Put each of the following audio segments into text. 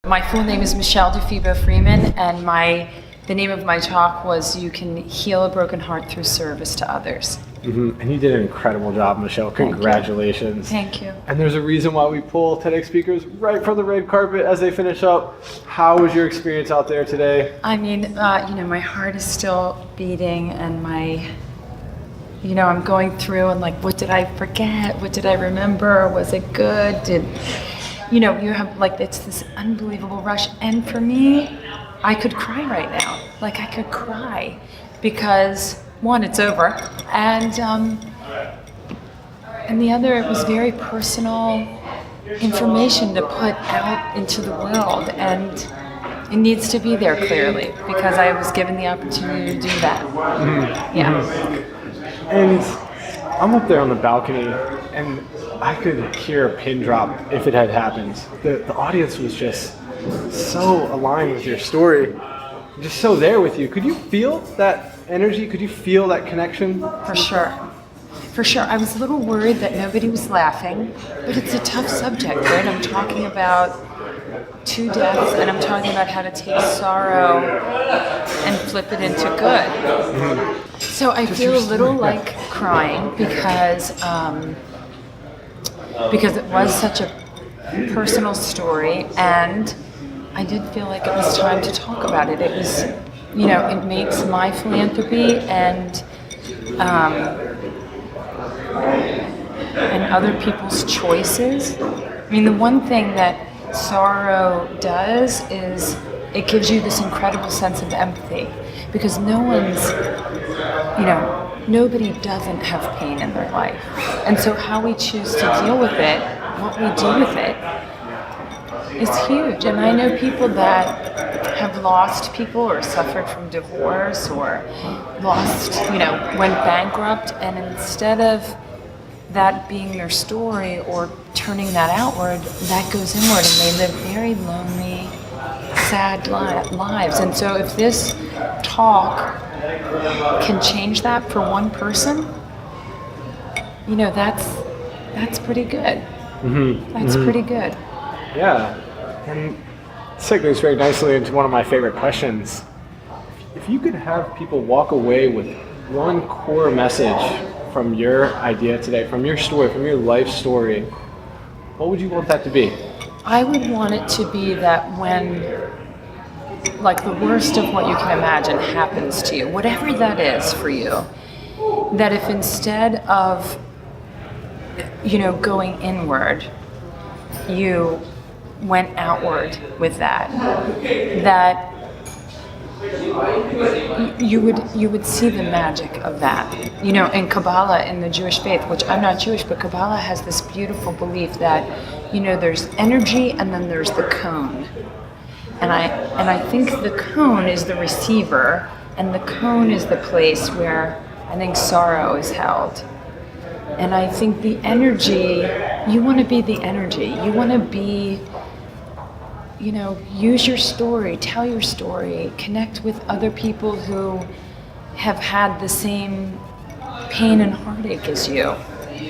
My full name is Michelle DiFebo Freeman, and the name of my talk was "You Can Heal a Broken Heart Through Service to Others." Mm-hmm. And you did an incredible job, Michelle. Congratulations. Thank you. And there's a reason why we pull TEDx speakers right from the red carpet as they finish up. How was your experience out there today? I mean, my heart is still beating, and I'm going through and what did I forget? What did I remember? Was it good? You have it's this unbelievable rush. And for me, I could cry right now. I could cry because one, it's over. And the other, it was very personal information to put out into the world. And it needs to be there clearly because I was given the opportunity to do that. Mm-hmm. Yeah. Mm-hmm. And I'm up there on the balcony, and I could hear a pin drop if it had happened. The audience was just so aligned with your story, just so there with you. Could you feel that energy? Could you feel that connection? For sure. I was a little worried that nobody was laughing, but it's a tough subject, right? I'm talking about 2 deaths, and I'm talking about how to take sorrow and flip it into good. Mm-hmm. So I feel a little like crying because it was such a personal story, and I did feel like it was time to talk about it. It was, it makes my philanthropy and other people's choices. I mean, the one thing that sorrow does is it gives you this incredible sense of empathy, because nobody doesn't have pain in their life. And so how we choose to deal with it, what we do with it, is huge. And I know people that have lost people or suffered from divorce or went bankrupt, and instead of that being their story or turning that outward, that goes inward, and they live very lonely, sad lives. And so if this talk can change that for one person, that's pretty good. Mm-hmm. That's pretty good. Yeah, and segues very nicely into one of my favorite questions. If you could have people walk away with one core message from your idea today, from your story, from your life story, what would you want that to be? I would want it to be that when the worst of what you can imagine happens to you, whatever that is for you, that if instead of going inward, you went outward with that you would see the magic of that. In Kabbalah, in the Jewish faith, which I'm not Jewish, but Kabbalah has this beautiful belief that there's energy and then there's the cone. And I think the cone is the receiver, and the cone is the place where I think sorrow is held. And I think the energy, you want to be the energy. You want to be, use your story, tell your story, connect with other people who have had the same pain and heartache as you.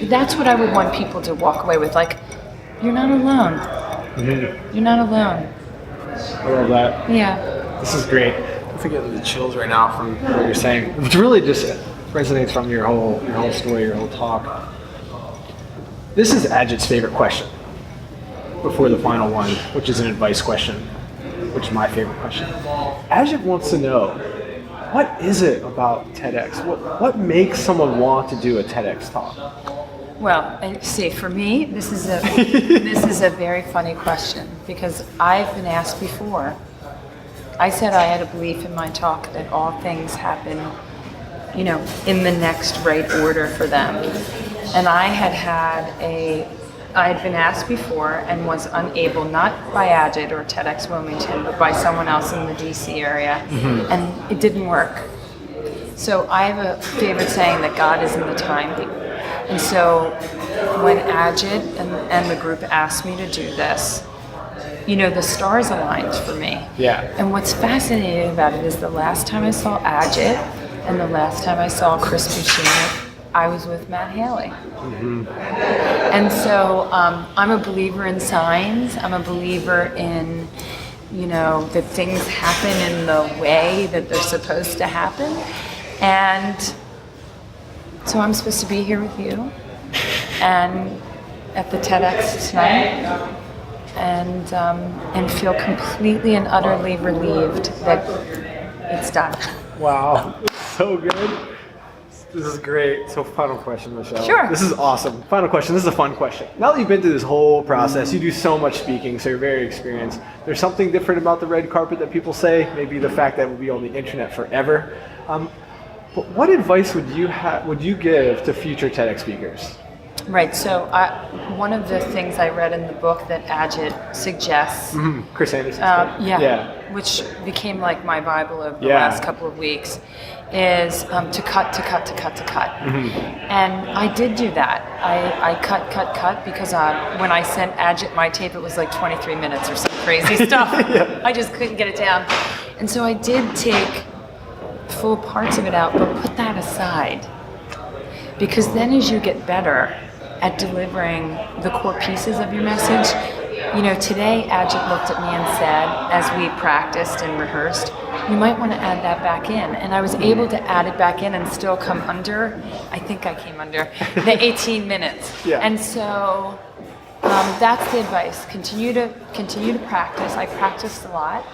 That's what I would want people to walk away with. You're not alone. Mm-hmm. You're not alone. I love that. Yeah. This is great. I'm getting the chills right now from what you're saying, which really just resonates from your whole story, your whole talk. This is Ajit's favorite question before the final one, which is an advice question, which is my favorite question. Ajit wants to know, what is it about TEDx? What makes someone want to do a TEDx talk? Well, see, for me, this is a very funny question, because I've been asked before. I said I had a belief in my talk that all things happen, in the next right order for them. And I had been asked before and was unable, not by Ajit or TEDxWilmington, but by someone else in the DC area, mm-hmm. and it didn't work. So I have a favorite saying that God is in the timing. And so when Ajit and the group asked me to do this, the stars aligned for me. Yeah. And what's fascinating about it is the last time I saw Ajit and the last time I saw Chris Puccini, I was with Matt Haley. Mm-hmm. And so I'm a believer in signs. I'm a believer in that things happen in the way that they're supposed to happen. And so I'm supposed to be here with you and at the TEDx tonight and feel completely and utterly relieved that it's done. Wow, so good. This is great. So final question, Michelle. Sure. This is awesome. Final question. This is a fun question. Now that you've been through this whole process, you do so much speaking, so you're very experienced. There's something different about the red carpet that people say, maybe the fact that it will be on the internet forever. But what advice would you give to future TEDx speakers? Right. So one of the things I read in the book that Ajit suggests, Chris Anderson. which became like my Bible of the last couple of weeks, is to cut. And I did do that. I cut because when I sent Ajit my tape, it was like 23 minutes or some crazy stuff. I just couldn't get it down. And so I did take full parts of it out, but put that aside. Because then as you get better at delivering the core pieces of your message, today Ajit looked at me and said, as we practiced and rehearsed, you might want to add that back in. And I was able to add it back in and still come under, I think I came under, the 18 minutes. Yeah. And so that's the advice. Continue to practice. I practiced a lot.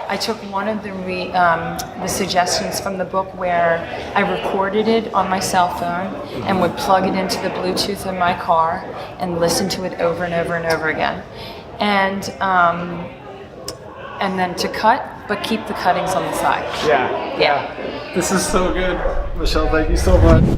I took one of the suggestions from the book where I recorded it on my cell phone and would plug it into the Bluetooth in my car and listen to it over and over and over again. And then to cut, but keep the cuttings on the side. Yeah. This is so good. Michelle, thank you so much.